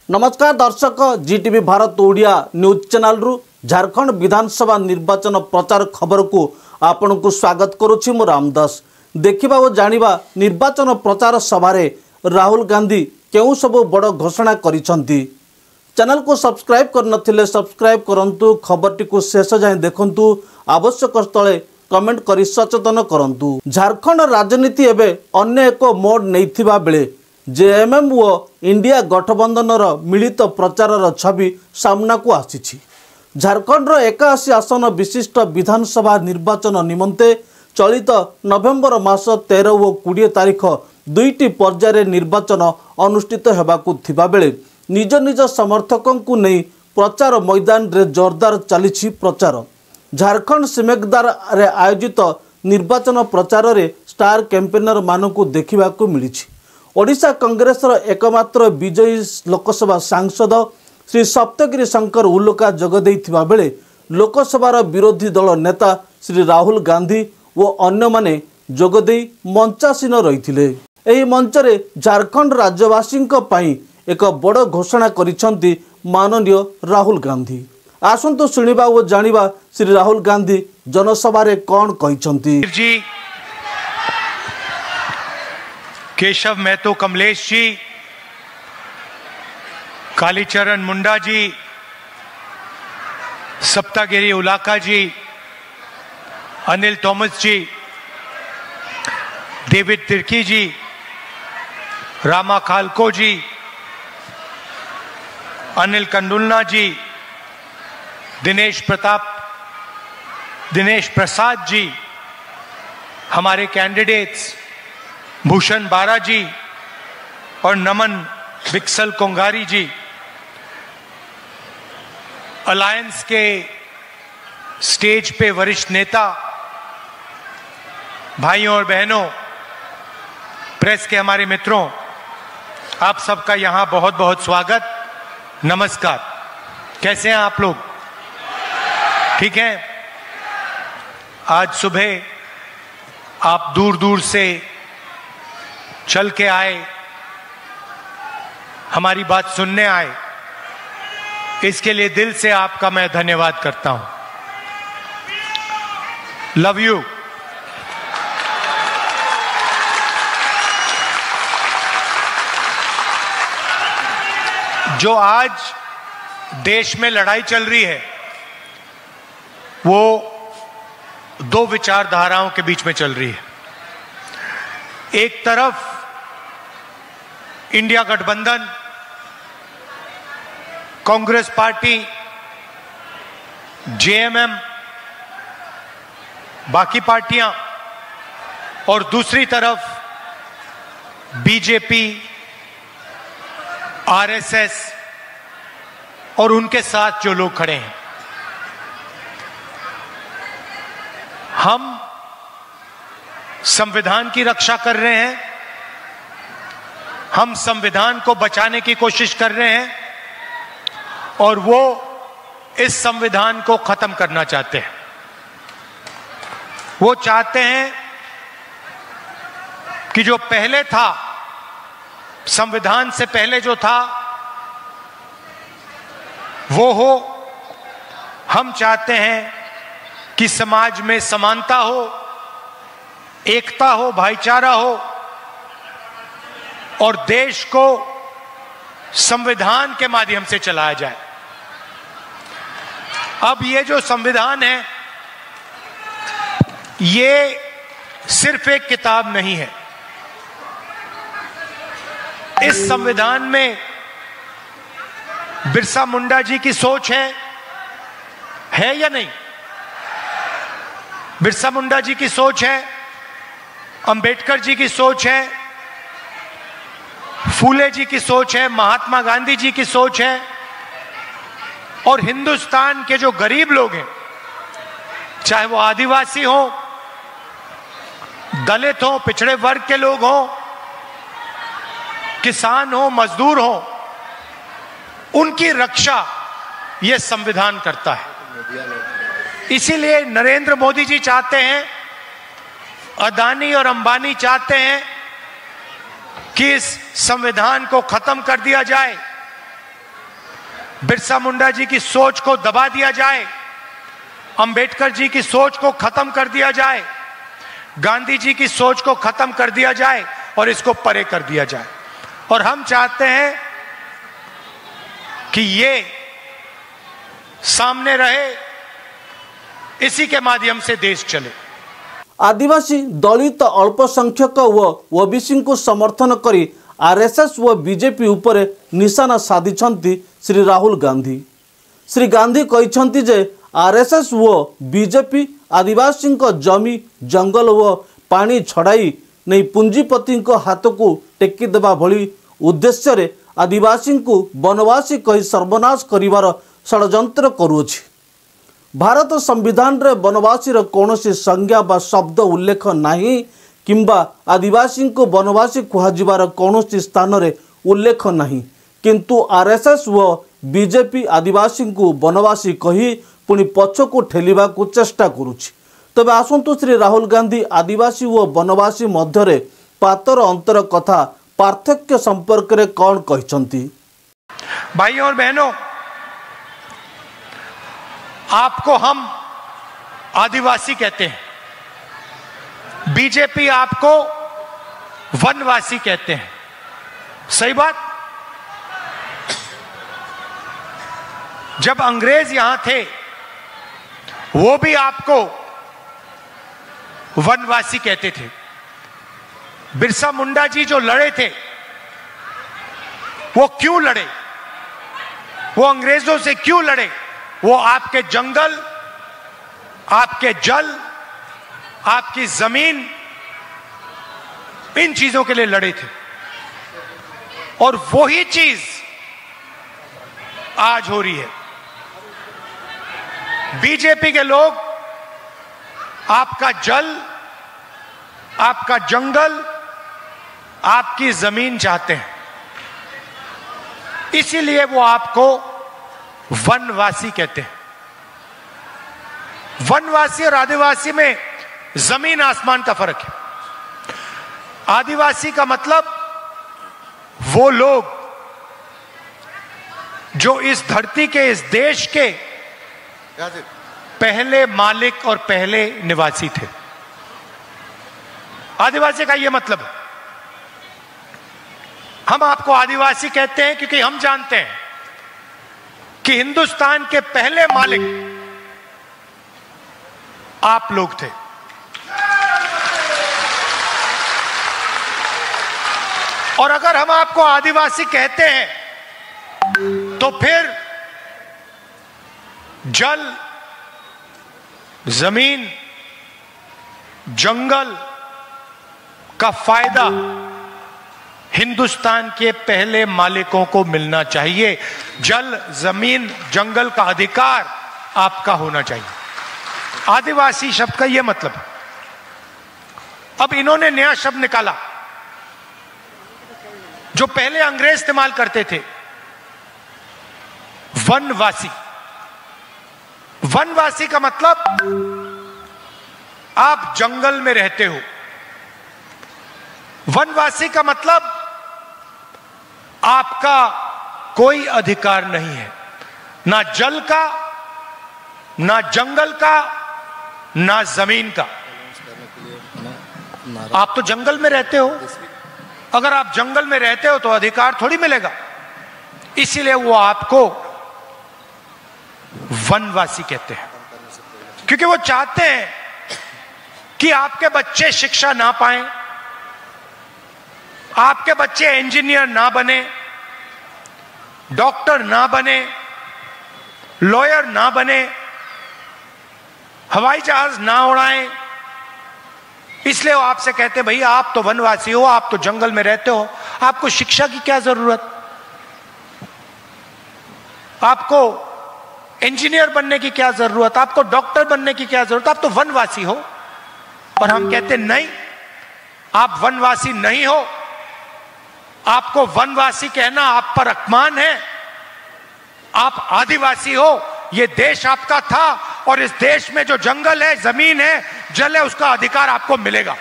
नमस्कार दर्शक Zee TV Bharat Odia news channel रु झारखंड विधानसभा निर्वाचन प्रचार खबर को आपण को स्वागत करुछि मु रामदास। देखिबा और जानिबा निर्वाचन प्रचार सभारे राहुल गांधी केउ सब बड़ घोषणा करिसंती। चैनल को सब्सक्राइब कर नथिले सब्सक्राइब करंतु, खबरटी को शेष जाए देखंतु, आवश्यक स्थले कमेंट करी सचेतन करंतु। झारखंड राजनीति एबे अन्य एक मोड़ नैथिबा बेले जेएमएम व इंडिया गठबंधनर मिलित प्रचारर छवि सामना को आसी। झारखंड 81 आसन विशिष्ट विधानसभा निर्वाचन निमंते चलित नवेम्बर मास 13 व 20 तारीख दुईटी पर्यायर निर्वाचन अनुष्ठित हेबाकु थिबा बेले निज निज समर्थकों को नहीं प्रचार मैदान रे जोरदार चली प्रचार। झारखंड सिमेकदार रे आयोजित निर्वाचन प्रचार रे स्टार कैंपेनर मानकु देखिबाकु मिली। ओडिशा कांग्रेसर एकमात्र विजयी लोकसभा सांसद श्री सप्तगिरी शंकर उल्लका जोगदे बेले लोकसभार विरोधी दल नेता श्री राहुल गांधी व अन्य माने जोगदे मंचासीन रही। एही मंचरे झारखंड राज्यवासी एक बड़ घोषणा करिसंती माननीय राहुल गांधी। आसंतु सुनिबा और जानिबा श्री राहुल गांधी जनसभा रे कौन कहिसंती। केशव महतो कमलेश जी, कालीचरण मुंडा जी, सप्तागिरी उलाका जी, अनिल थॉमस जी, डेविड तिर्की जी, रामा खालको जी, अनिल कंडुलना जी, दिनेश प्रसाद जी, हमारे कैंडिडेट्स भूषण बारा जी और नमन विक्सल कोंगारी जी, अलायंस के स्टेज पे वरिष्ठ नेता, भाइयों और बहनों, प्रेस के हमारे मित्रों, आप सबका यहां बहुत बहुत स्वागत, नमस्कार। कैसे हैं आप लोग? ठीक हैं? आज सुबह आप दूर दूर से चल के आए, हमारी बात सुनने आए, इसके लिए दिल से आपका मैं धन्यवाद करता हूं। Love you. जो आज देश में लड़ाई चल रही है वो दो विचारधाराओं के बीच में चल रही है। एक तरफ इंडिया गठबंधन, कांग्रेस पार्टी, जेएमएम, बाकी पार्टियां, और दूसरी तरफ बीजेपी, आरएसएस और उनके साथ जो लोग खड़े हैं। हम संविधान की रक्षा कर रहे हैं, हम संविधान को बचाने की कोशिश कर रहे हैं और वो इस संविधान को खत्म करना चाहते हैं। वो चाहते हैं कि जो पहले था, संविधान से पहले जो था वो हो। हम चाहते हैं कि समाज में समानता हो, एकता हो, भाईचारा हो और देश को संविधान के माध्यम से चलाया जाए। अब ये जो संविधान है ये सिर्फ एक किताब नहीं है। इस संविधान में बिरसा मुंडा जी की सोच है या नहीं? बिरसा मुंडा जी की सोच है, अंबेडकर जी की सोच है, फूले जी की सोच है, महात्मा गांधी जी की सोच है और हिंदुस्तान के जो गरीब लोग हैं, चाहे वो आदिवासी हो, दलित हो, पिछड़े वर्ग के लोग हो, किसान हो, मजदूर हो, उनकी रक्षा ये संविधान करता है। इसीलिए नरेंद्र मोदी जी चाहते हैं, अदानी और अंबानी चाहते हैं कि इस संविधान को खत्म कर दिया जाए बिरसा मुंडा जी की सोच को दबा दिया जाए, अंबेडकर जी की सोच को खत्म कर दिया जाए, गांधी जी की सोच को खत्म कर दिया जाए और इसको परे कर दिया जाए। और हम चाहते हैं कि ये सामने रहे, इसी के माध्यम से देश चले। आदिवासी दलित अल्पसंख्यक व ओबीसी को समर्थन करी आरएसएस व बीजेपी उपरे निशाना साधिछंती श्री राहुल गांधी। श्री गांधी कहिछंती जे आरएसएस व बीजेपी आदिवासी जमी जंगल व पानी छड़ाई नहीं पुंजीपति हाथ को टेकी देवा भली उद्देश्य रे आदिवासी को वनवासी कही सर्वनाश करिवार षड्यंत्र करुछि। भारत संविधान रे वनवासी कौनसी संज्ञा बा शब्द उल्लेख नहीं किंबा आदिवासी को वनवासी कहजिबार कौनसी स्थान रे उल्लेख नहीं, किंतु आरएसएस व बीजेपी आदिवासी को वनवासी कही पुणी पछ को ठेलिबा को चेष्टा करुछि। तबे आसंतु श्री राहुल गांधी आदिवासी व वनवासी मध्यरे पातर अंतर कथा पार्थक्य संपर्क रे कौन कहिसंती। भाइयों और बहनों, आपको हम आदिवासी कहते हैं, बीजेपी आपको वनवासी कहते हैं। सही बात। जब अंग्रेज यहां थे वो भी आपको वनवासी कहते थे। बिरसा मुंडा जी जो लड़े थे वो क्यों लड़े, वो अंग्रेजों से क्यों लड़े? वो आपके जंगल, आपके जल, आपकी जमीन, इन चीजों के लिए लड़े थे। और वही चीज आज हो रही है। बीजेपी के लोग आपका जल, आपका जंगल, आपकी जमीन चाहते हैं, इसीलिए वो आपको वनवासी कहते हैं। वनवासी और आदिवासी में जमीन आसमान का फर्क है। आदिवासी का मतलब वो लोग जो इस धरती के, इस देश के पहले मालिक और पहले निवासी थे। आदिवासी का यह मतलब है। हम आपको आदिवासी कहते हैं क्योंकि हम जानते हैं कि हिंदुस्तान के पहले मालिक आप लोग थे। और अगर हम आपको आदिवासी कहते हैं तो फिर जल, जमीन, जंगल का फायदा हिंदुस्तान के पहले मालिकों को मिलना चाहिए। जल, जमीन, जंगल का अधिकार आपका होना चाहिए। आदिवासी शब्द का यह मतलब है। अब इन्होंने नया शब्द निकाला जो पहले अंग्रेज इस्तेमाल करते थे, वनवासी। वनवासी का मतलब आप जंगल में रहते हो। वनवासी का मतलब आपका कोई अधिकार नहीं है, ना जल का, ना जंगल का, ना जमीन का। आप तो जंगल में रहते हो। अगर आप जंगल में रहते हो तो अधिकार थोड़ी मिलेगा। इसीलिए वो आपको वनवासी कहते हैं, क्योंकि वो चाहते हैं कि आपके बच्चे शिक्षा ना पाएं, आपके बच्चे इंजीनियर ना बने, डॉक्टर ना बने, लॉयर ना बने, हवाई जहाज ना उड़ाएं। इसलिए वो आपसे कहते हैं भाई आप तो वनवासी हो, आप तो जंगल में रहते हो, आपको शिक्षा की क्या जरूरत, आपको इंजीनियर बनने की क्या जरूरत, आपको डॉक्टर बनने की क्या जरूरत, आप तो वनवासी हो। और हम कहते नहीं, आप वनवासी नहीं हो। आपको वनवासी कहना आप पर अपमान है। आप आदिवासी हो। यह देश आपका था और इस देश में जो जंगल है, जमीन है, जल है, उसका अधिकार आपको मिलेगा।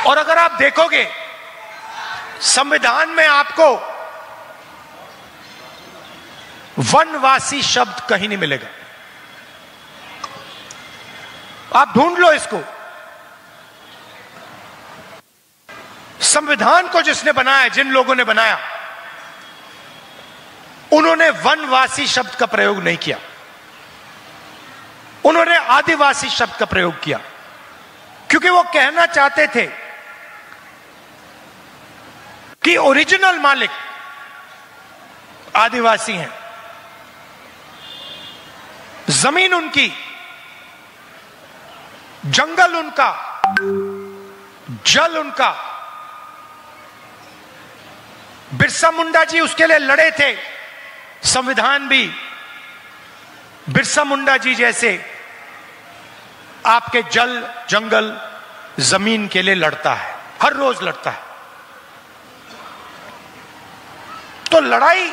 और अगर आप देखोगे संविधान में आपको वनवासी शब्द कहीं नहीं मिलेगा। आप ढूंढ लो इसको। संविधान को जिसने बनाया, जिन लोगों ने बनाया, उन्होंने वनवासी शब्द का प्रयोग नहीं किया, उन्होंने आदिवासी शब्द का प्रयोग किया, क्योंकि वो कहना चाहते थे कि ओरिजिनल मालिक आदिवासी हैं, जमीन उनकी, जंगल उनका, जल उनका। बिरसा मुंडा जी उसके लिए लड़े थे। संविधान भी बिरसा मुंडा जी जैसे आपके जल, जंगल, जमीन के लिए लड़ता है, हर रोज लड़ता है। तो लड़ाई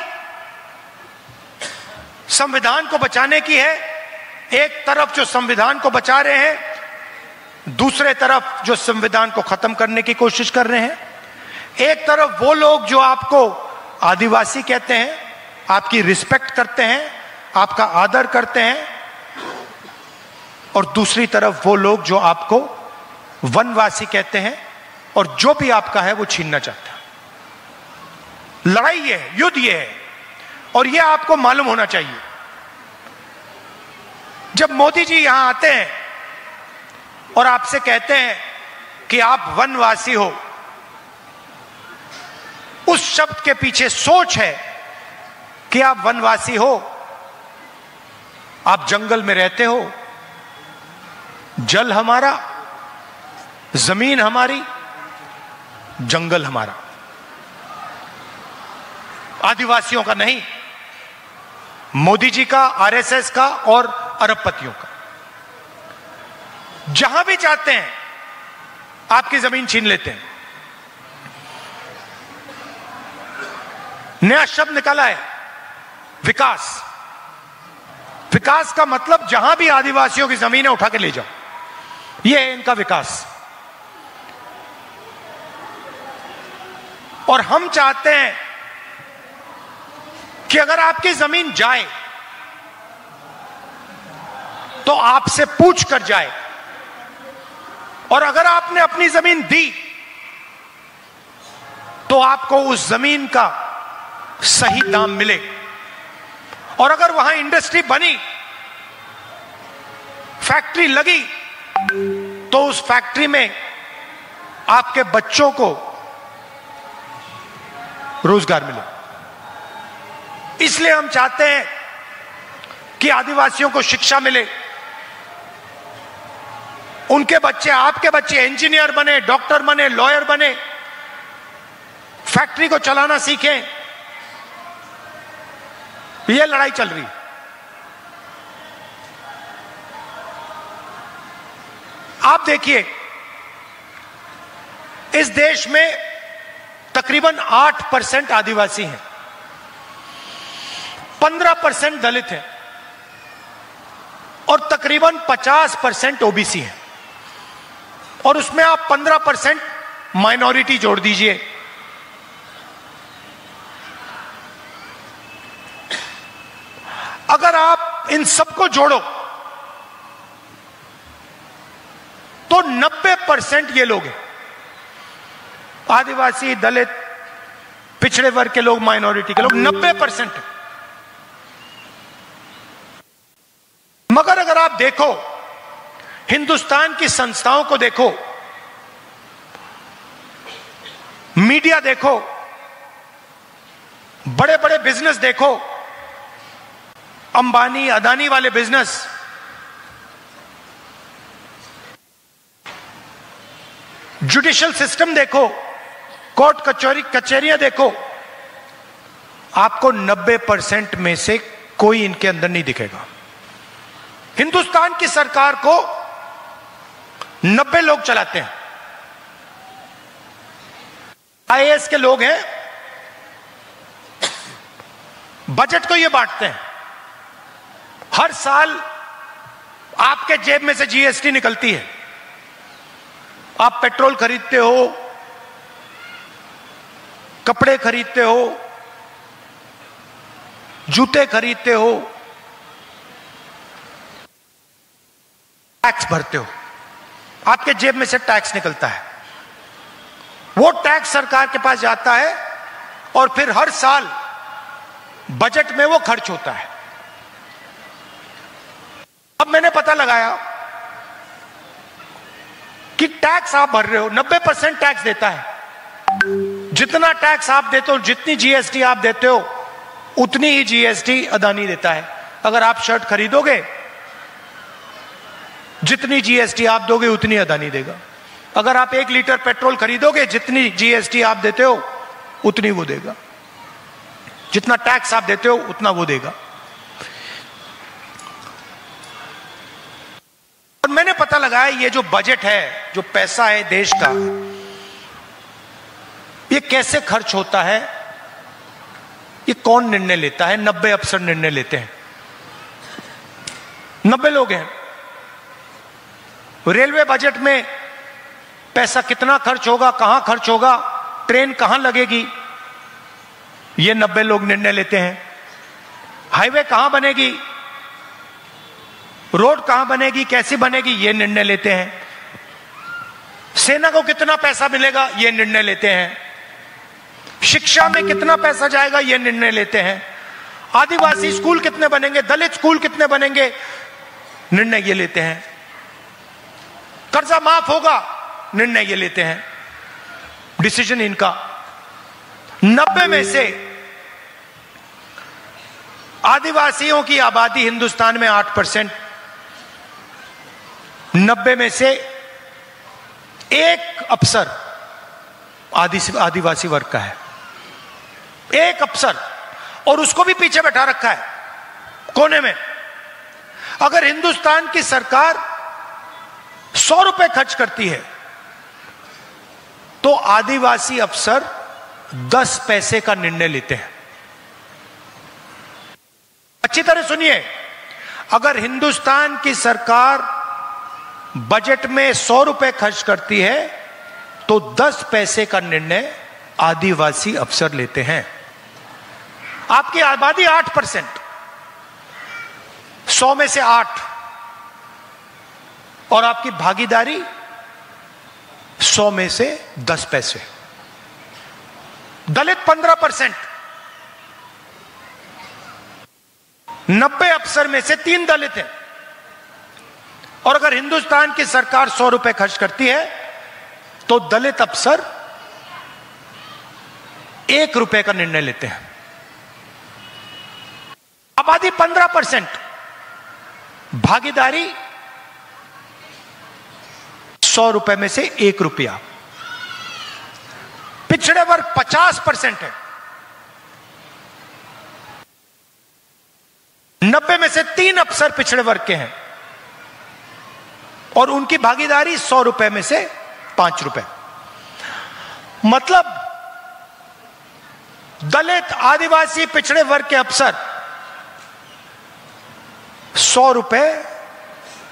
संविधान को बचाने की है। एक तरफ जो संविधान को बचा रहे हैं, दूसरे तरफ जो संविधान को खत्म करने की कोशिश कर रहे हैं। एक तरफ वो लोग जो आपको आदिवासी कहते हैं, आपकी रिस्पेक्ट करते हैं, आपका आदर करते हैं, और दूसरी तरफ वो लोग जो आपको वनवासी कहते हैं और जो भी आपका है वो छीनना चाहता है। लड़ाई ये है, युद्ध ये है, और ये आपको मालूम होना चाहिए। जब मोदी जी यहां आते हैं और आपसे कहते हैं कि आप वनवासी हो, उस शब्द के पीछे सोच है कि आप वनवासी हो, आप जंगल में रहते हो, जल हमारा, जमीन हमारी, जंगल हमारा, आदिवासियों का नहीं, मोदी जी का, आरएसएस का और अरबपतियों का। जहां भी चाहते हैं आपकी जमीन छीन लेते हैं। नया शब्द निकाला है, विकास। विकास का मतलब जहां भी आदिवासियों की जमीन है उठा के ले जाओ, यह है इनका विकास। और हम चाहते हैं कि अगर आपकी जमीन जाए तो आपसे पूछ कर जाए, और अगर आपने अपनी जमीन दी तो आपको उस जमीन का सही दाम मिले। और अगर वहां इंडस्ट्री बनी, फैक्ट्री लगी, तो उस फैक्ट्री में आपके बच्चों को रोजगार मिले। इसलिए हम चाहते हैं कि आदिवासियों को शिक्षा मिले, उनके बच्चे, आपके बच्चे इंजीनियर बने, डॉक्टर बने, लॉयर बने, फैक्ट्री को चलाना सीखें। यह लड़ाई चल रही। आप देखिए, इस देश में तकरीबन 8% आदिवासी हैं, 15% दलित हैं और तकरीबन 50% ओबीसी हैं, और उसमें आप 15% माइनॉरिटी जोड़ दीजिए। अगर आप इन सबको जोड़ो तो 90% ये लोग हैं, आदिवासी, दलित, पिछड़े वर्ग के लोग, माइनॉरिटी के लोग 90% है। मगर अगर आप देखो, हिंदुस्तान की संस्थाओं को देखो, मीडिया देखो, बड़े बड़े बिजनेस देखो, अंबानी, अदानी वाले बिजनेस, जुडिशियल सिस्टम देखो, कोर्ट कचहरियां देखो, आपको 90% में से कोई इनके अंदर नहीं दिखेगा। हिंदुस्तान की सरकार को 90 लोग चलाते हैं। आईएएस के लोग हैं, बजट को ये बांटते हैं। हर साल आपके जेब में से जीएसटी निकलती है, आप पेट्रोल खरीदते हो, कपड़े खरीदते हो, जूते खरीदते हो, टैक्स भरते हो, आपके जेब में से टैक्स निकलता है, वो टैक्स सरकार के पास जाता है और फिर हर साल बजट में वो खर्च होता है। अब मैंने पता लगाया कि टैक्स आप भर रहे हो, 90% टैक्स देता है। जितना टैक्स आप देते हो, जितनी जीएसटी आप देते हो, उतनी ही जीएसटी अदानी देता है। अगर आप शर्ट खरीदोगे, जितनी जीएसटी आप दोगे उतनी अदानी देगा। अगर आप 1 लीटर पेट्रोल खरीदोगे, जितनी जीएसटी आप देते हो उतनी वो देगा। जितना टैक्स आप देते हो उतना वो देगा। और मैंने पता लगाया ये जो बजट है, जो पैसा है देश का, ये कैसे खर्च होता है, ये कौन निर्णय लेता है? 90 अफसर निर्णय लेते हैं। 90 लोग हैं। रेलवे बजट में पैसा कितना खर्च होगा, कहां खर्च होगा, ट्रेन कहां लगेगी, ये 90 लोग निर्णय लेते हैं। हाईवे कहां बनेगी, रोड कहां बनेगी, कैसी बनेगी, ये निर्णय लेते हैं। सेना को कितना पैसा मिलेगा, ये निर्णय लेते हैं। शिक्षा में कितना पैसा जाएगा, ये निर्णय लेते हैं। आदिवासी स्कूल कितने बनेंगे, दलित स्कूल कितने बनेंगे, निर्णय ये लेते हैं। कर्जा माफ होगा, निर्णय ये लेते हैं। डिसीजन इनका। 90 में से आदिवासियों की आबादी हिंदुस्तान में 8%। 90 में से एक अफसर आदिवासी वर्ग का है, एक अफसर, और उसको भी पीछे बैठा रखा है कोने में। अगर हिंदुस्तान की सरकार 100 रुपए खर्च करती है तो आदिवासी अफसर 10 पैसे का निर्णय लेते हैं। अच्छी तरह सुनिए, अगर हिंदुस्तान की सरकार बजट में 100 रुपए खर्च करती है तो 10 पैसे का निर्णय आदिवासी अफसर लेते हैं। आपकी आबादी 8%, 100 में से 8, और आपकी भागीदारी 100 में से 10 पैसे। दलित 15%, 90 अफसर में से 3 दलित हैं। और अगर हिंदुस्तान की सरकार 100 रुपए खर्च करती है तो दलित अफसर 1 रुपए का निर्णय लेते हैं। आबादी 15%, भागीदारी 100 रुपए में से 1 रुपया। पिछड़े वर्ग 50% है। 90 में से 3 अफसर पिछड़े वर्ग के हैं और उनकी भागीदारी 100 रुपए में से 5 रुपए। मतलब दलित, आदिवासी, पिछड़े वर्ग के अफसर 100 रुपए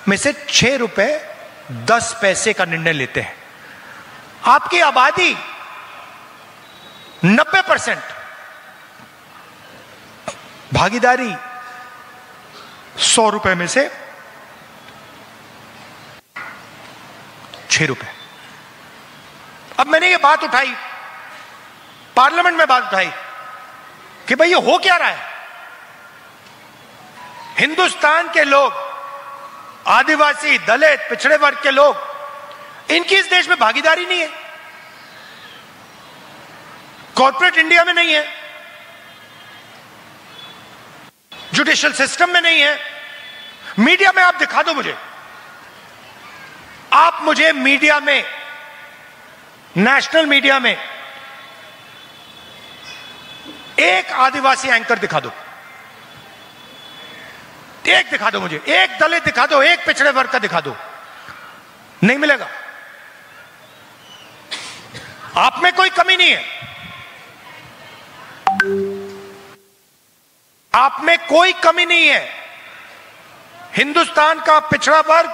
में से 6 रुपए 10 पैसे का निर्णय लेते हैं। आपकी आबादी 90%, भागीदारी 100 रुपए में से 6 रुपए। अब मैंने ये बात उठाई, पार्लियामेंट में बात उठाई कि भाई ये हो क्या रहा है। हिंदुस्तान के लोग, आदिवासी, दलित, पिछड़े वर्ग के लोग, इनकी इस देश में भागीदारी नहीं है, कॉर्पोरेट इंडिया में नहीं है, जुडिशियल सिस्टम में नहीं है। मीडिया में आप दिखा दो मुझे, आप मुझे मीडिया में, नेशनल मीडिया में एक आदिवासी एंकर दिखा दो, एक दिखा दो मुझे, एक दलित दिखा दो, एक पिछड़े वर्ग का दिखा दो, नहीं मिलेगा। आप में कोई कमी नहीं है, आप में कोई कमी नहीं है। हिंदुस्तान का पिछड़ा वर्ग,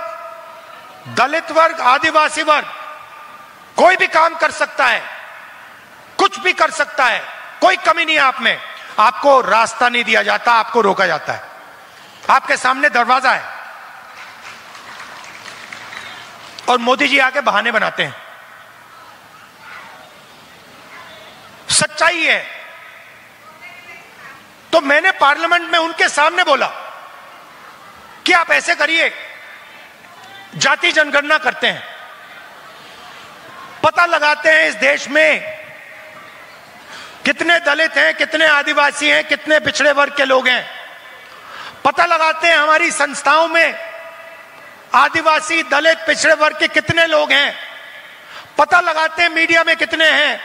दलित वर्ग, आदिवासी वर्ग कोई भी काम कर सकता है, कुछ भी कर सकता है, कोई कमी नहीं है आप में। आपको रास्ता नहीं दिया जाता, आपको रोका जाता है। आपके सामने दरवाजा है और मोदी जी आके बहाने बनाते हैं। सच्चाई है। तो मैंने पार्लियामेंट में उनके सामने बोला कि आप ऐसे करिए, जाति जनगणना करते हैं, पता लगाते हैं इस देश में कितने दलित हैं, कितने आदिवासी हैं, कितने पिछड़े वर्ग के लोग हैं। पता लगाते हैं हमारी संस्थाओं में आदिवासी, दलित, पिछड़े वर्ग के कितने लोग हैं। पता लगाते हैं मीडिया में कितने हैं।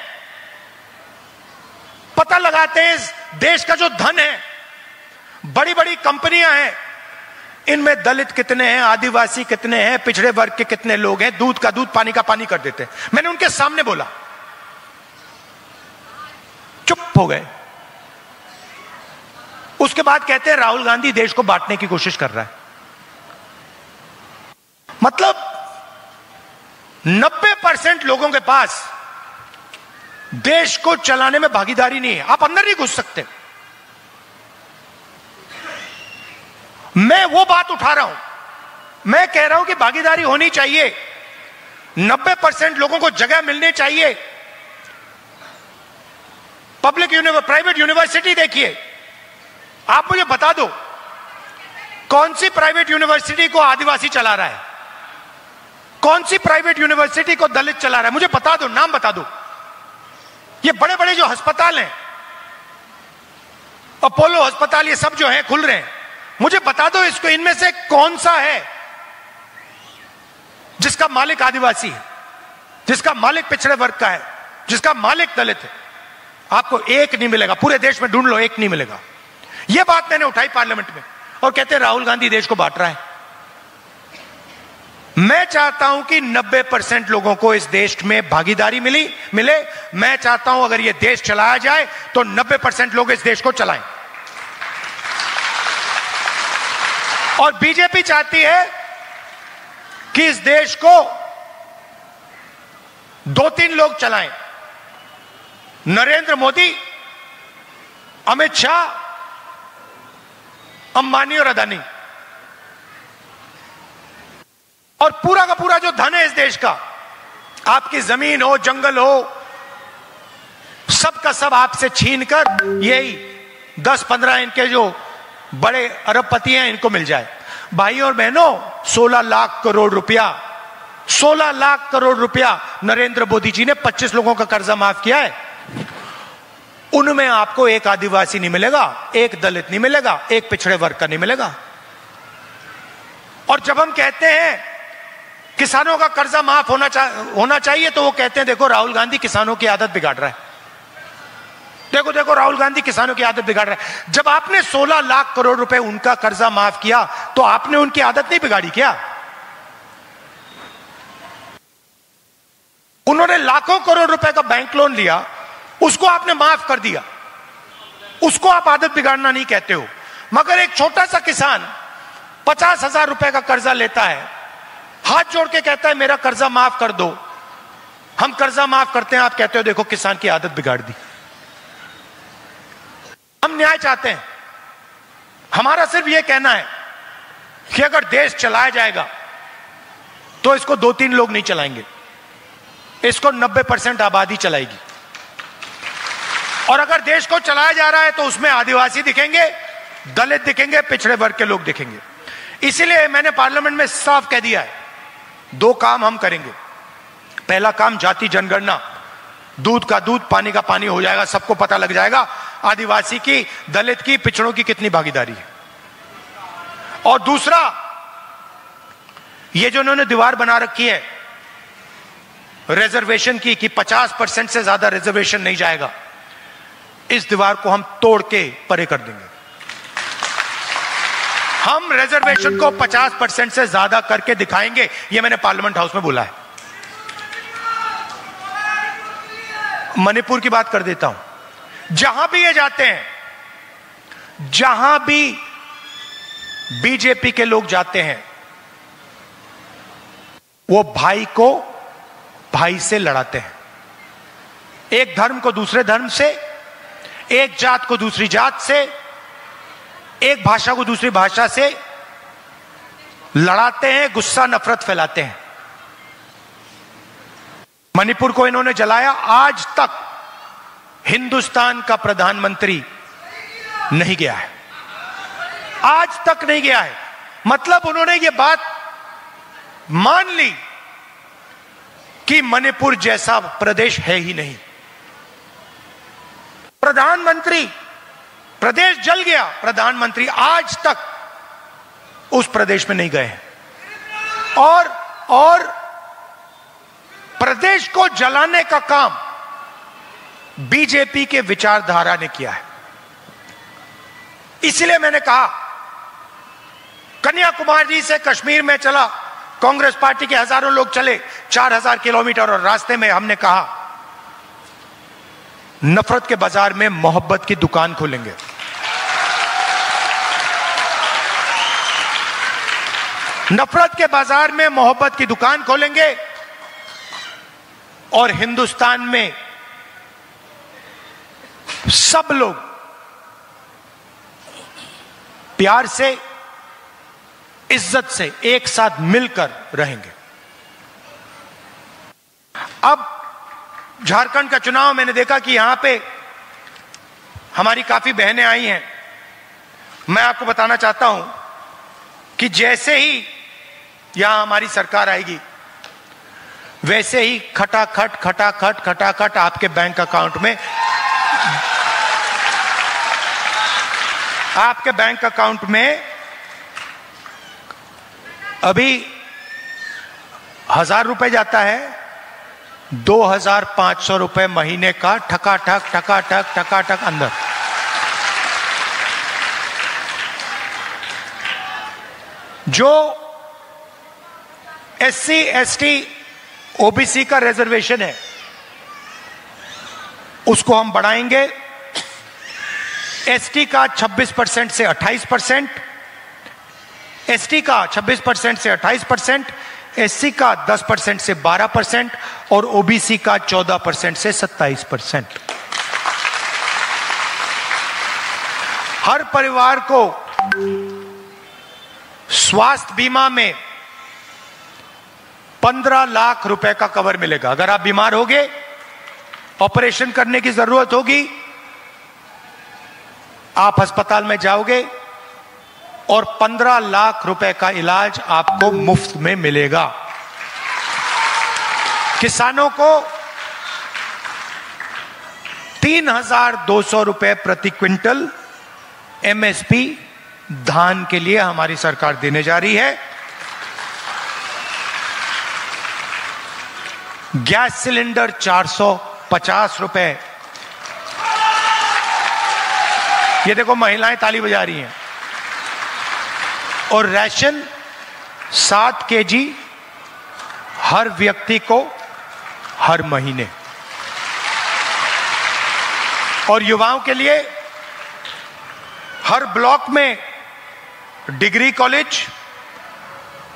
पता लगाते हैं इस देश का जो धन है, बड़ी बड़ी कंपनियां हैं, इनमें दलित कितने हैं, आदिवासी कितने हैं, पिछड़े वर्ग के कितने लोग हैं। दूध का दूध, पानी का पानी कर देते हैं। मैंने उनके सामने बोला, चुप हो गए। उसके बाद कहते हैं राहुल गांधी देश को बांटने की कोशिश कर रहा है। मतलब 90% लोगों के पास देश को चलाने में भागीदारी नहीं है। आप अंदर नहीं घुस सकते। मैं वो बात उठा रहा हूं, मैं कह रहा हूं कि भागीदारी होनी चाहिए, 90% लोगों को जगह मिलनी चाहिए। प्राइवेट यूनिवर्सिटी देखिए, आप मुझे बता दो कौन सी प्राइवेट यूनिवर्सिटी को आदिवासी चला रहा है, कौन सी प्राइवेट यूनिवर्सिटी को दलित चला रहा है, मुझे बता दो, नाम बता दो। ये बड़े बड़े जो अस्पताल हैं, अपोलो अस्पताल, ये सब जो हैं खुल रहे हैं, मुझे बता दो इसको, इनमें से कौन सा है जिसका मालिक आदिवासी है, जिसका मालिक पिछड़े वर्ग का है, जिसका मालिक दलित है। आपको एक नहीं मिलेगा, पूरे देश में ढूंढ लो, एक नहीं मिलेगा। यह बात मैंने उठाई पार्लियामेंट में और कहते हैं राहुल गांधी देश को बांट रहा है। मैं चाहता हूं कि 90% लोगों को इस देश में भागीदारी मिले। मैं चाहता हूं अगर यह देश चलाया जाए तो 90% लोग इस देश को चलाएं। और बीजेपी चाहती है कि इस देश को 2-3 लोग चलाएं, नरेंद्र मोदी, अमित शाह, अंबानी और अदानी। और पूरा का पूरा जो धन है इस देश का, आपकी जमीन हो, जंगल हो, सब का सब आपसे छीनकर यही 10-15 इनके जो बड़े अरबपति हैं इनको मिल जाए। भाई और बहनों, 16 लाख करोड़ रुपया, 16 लाख करोड़ रुपया नरेंद्र मोदी जी ने 25 लोगों का कर्जा माफ किया है। उनमें आपको एक आदिवासी नहीं मिलेगा, एक दलित नहीं मिलेगा, एक पिछड़े वर्ग का नहीं मिलेगा। और जब हम कहते हैं किसानों का कर्जा माफ होना चाहिए, तो वो कहते हैं देखो राहुल गांधी किसानों की आदत बिगाड़ रहा है, देखो राहुल गांधी किसानों की आदत बिगाड़ रहा है। जब आपने 16 लाख करोड़ रुपए उनका कर्जा माफ किया तो आपने उनकी आदत नहीं बिगाड़ी क्या? उन्होंने लाखों करोड़ रुपए का बैंक लोन लिया, उसको आपने माफ कर दिया, उसको आप आदत बिगाड़ना नहीं कहते हो। मगर एक छोटा सा किसान 50,000 रुपए का कर्जा लेता है, हाथ जोड़ के कहता है मेरा कर्जा माफ कर दो, हम कर्जा माफ करते हैं, आप कहते हो देखो किसान की आदत बिगाड़ दी। हम न्याय चाहते हैं। हमारा सिर्फ यह कहना है कि अगर देश चलाया जाएगा तो इसको 2-3 लोग नहीं चलाएंगे, इसको 90% आबादी चलाएगी। और अगर देश को चलाया जा रहा है तो उसमें आदिवासी दिखेंगे, दलित दिखेंगे, पिछड़े वर्ग के लोग दिखेंगे। इसीलिए मैंने पार्लियामेंट में साफ कह दिया है 2 काम हम करेंगे। पहला काम जाति जनगणना, दूध का दूध, पानी का पानी हो जाएगा, सबको पता लग जाएगा आदिवासी की, दलित की, पिछड़ों की कितनी भागीदारी है। और दूसरा, ये जो उन्होंने दीवार बना रखी है रिजर्वेशन की कि 50% से ज्यादा रिजर्वेशन नहीं जाएगा, इस दीवार को हम तोड़ के परे कर देंगे। हम रिजर्वेशन को 50% से ज्यादा करके दिखाएंगे, यह मैंने पार्लियामेंट हाउस में बोला है। मणिपुर की बात कर देता हूं। जहां भी ये जाते हैं, जहां भी बीजेपी के लोग जाते हैं, वो भाई को भाई से लड़ाते हैं, एक धर्म को दूसरे धर्म से, एक जात को दूसरी जात से, एक भाषा को दूसरी भाषा से लड़ाते हैं, गुस्सा नफरत फैलाते हैं। मणिपुर को इन्होंने जलाया। आज तक हिंदुस्तान का प्रधानमंत्री नहीं गया है, आज तक नहीं गया है। मतलब उन्होंने ये बात मान ली कि मणिपुर जैसा प्रदेश है ही नहीं। प्रधानमंत्री, प्रदेश जल गया, प्रधानमंत्री आज तक उस प्रदेश में नहीं गए हैं। और प्रदेश को जलाने का काम बीजेपी के विचारधारा ने किया है। इसलिए मैंने कहा, कन्याकुमारी से कश्मीर में चला, कांग्रेस पार्टी के हजारों लोग चले 4000 किलोमीटर, और रास्ते में हमने कहा नफरत के बाजार में मोहब्बत की दुकान खोलेंगे। नफरत के बाजार में मोहब्बत की दुकान खोलेंगे और हिंदुस्तान में सब लोग प्यार से, इज्जत से एक साथ मिलकर रहेंगे। अब झारखंड का चुनाव मैंने देखा कि यहां पे हमारी काफी बहनें आई हैं। मैं आपको बताना चाहता हूं कि जैसे ही यहां हमारी सरकार आएगी, वैसे ही खटाखट खटाखट खटाखट आपके बैंक अकाउंट में, आपके बैंक अकाउंट में अभी 1000 रुपए जाता है, 2500 रुपए महीने का ठकाठक ठकाठक ठकाठक अंदर। जो SC ST OBC का रिजर्वेशन है उसको हम बढ़ाएंगे। ST का 26% से 28%, ST का 26% से 28%, SC का 10% से 12% और OBC का 14% से 27%। हर परिवार को स्वास्थ्य बीमा में 15 लाख रुपए का कवर मिलेगा। अगर आप बीमार होगे, ऑपरेशन करने की जरूरत होगी, आप अस्पताल में जाओगे और 15 लाख रुपए का इलाज आपको मुफ्त में मिलेगा। किसानों को 3200 रुपए प्रति क्विंटल MSP धान के लिए हमारी सरकार देने जा रही है। गैस सिलेंडर 450 रुपए। ये देखो महिलाएं ताली बजा रही हैं। और राशन 7 kg हर व्यक्ति को हर महीने। और युवाओं के लिए हर ब्लॉक में डिग्री कॉलेज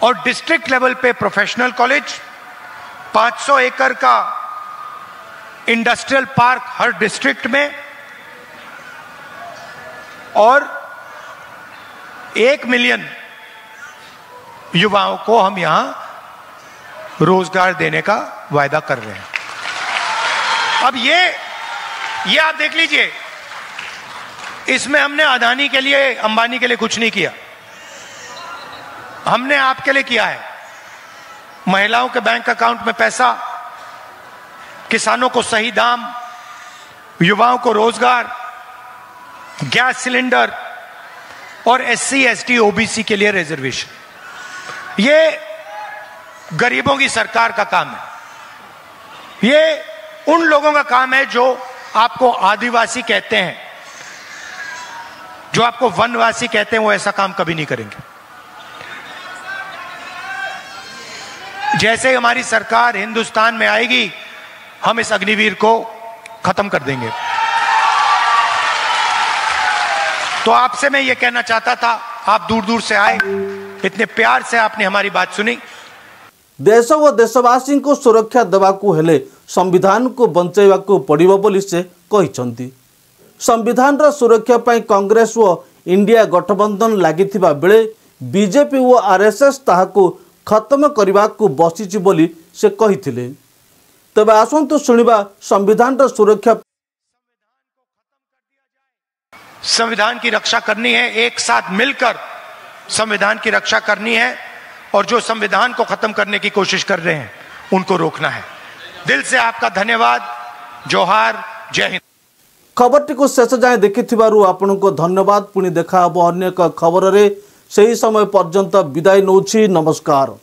और डिस्ट्रिक्ट लेवल पे प्रोफेशनल कॉलेज, 500 एकड़ का इंडस्ट्रियल पार्क हर डिस्ट्रिक्ट में और 1 मिलियन युवाओं को हम यहां रोजगार देने का वायदा कर रहे हैं। अब ये आप देख लीजिए, इसमें हमने अदानी के लिए, अंबानी के लिए कुछ नहीं किया, हमने आपके लिए किया है। महिलाओं के बैंक अकाउंट में पैसा, किसानों को सही दाम, युवाओं को रोजगार, गैस सिलेंडर और SC ST OBC के लिए रिजर्वेशन। ये गरीबों की सरकार का काम है। ये उन लोगों का काम है जो आपको आदिवासी कहते हैं, जो आपको वनवासी कहते हैं, वो ऐसा काम कभी नहीं करेंगे। जैसे हमारी सरकार हिंदुस्तान में आएगी, हम इस अग्निवीर को खत्म कर देंगे। तो आपसे मैं ये कहना चाहता था, आप दूर दूर से आए, इतने प्यार से आपने हमारी बात सुनी। देश व देशवासी को सुरक्षा देवाकू हेले संविधान को बंचाइबाकू पड़िबो बोली से कहिसंती। संविधान सुरक्षा पर कांग्रेस व इंडिया गठबंधन लागिथिबा बेले बीजेपी व आरएसएस ताहाकू खत्म करने को बसीची बोली से कहिथिले। तबे आसंतु सुनिबा संविधान सुरक्षा। संविधान की रक्षा करनी है, एक साथ मिलकर संविधान की रक्षा करनी है और जो संविधान को खत्म करने की कोशिश कर रहे हैं उनको रोकना है। दिल से आपका धन्यवाद। जोहार, जय हिंद। खबरटी को शेष जाए देखिथिबारु आपनको धन्यवाद। पुणी देखा हबो अन्य एक खबर रे। सही समय पर्यंत विदाय नौछि। नमस्कार।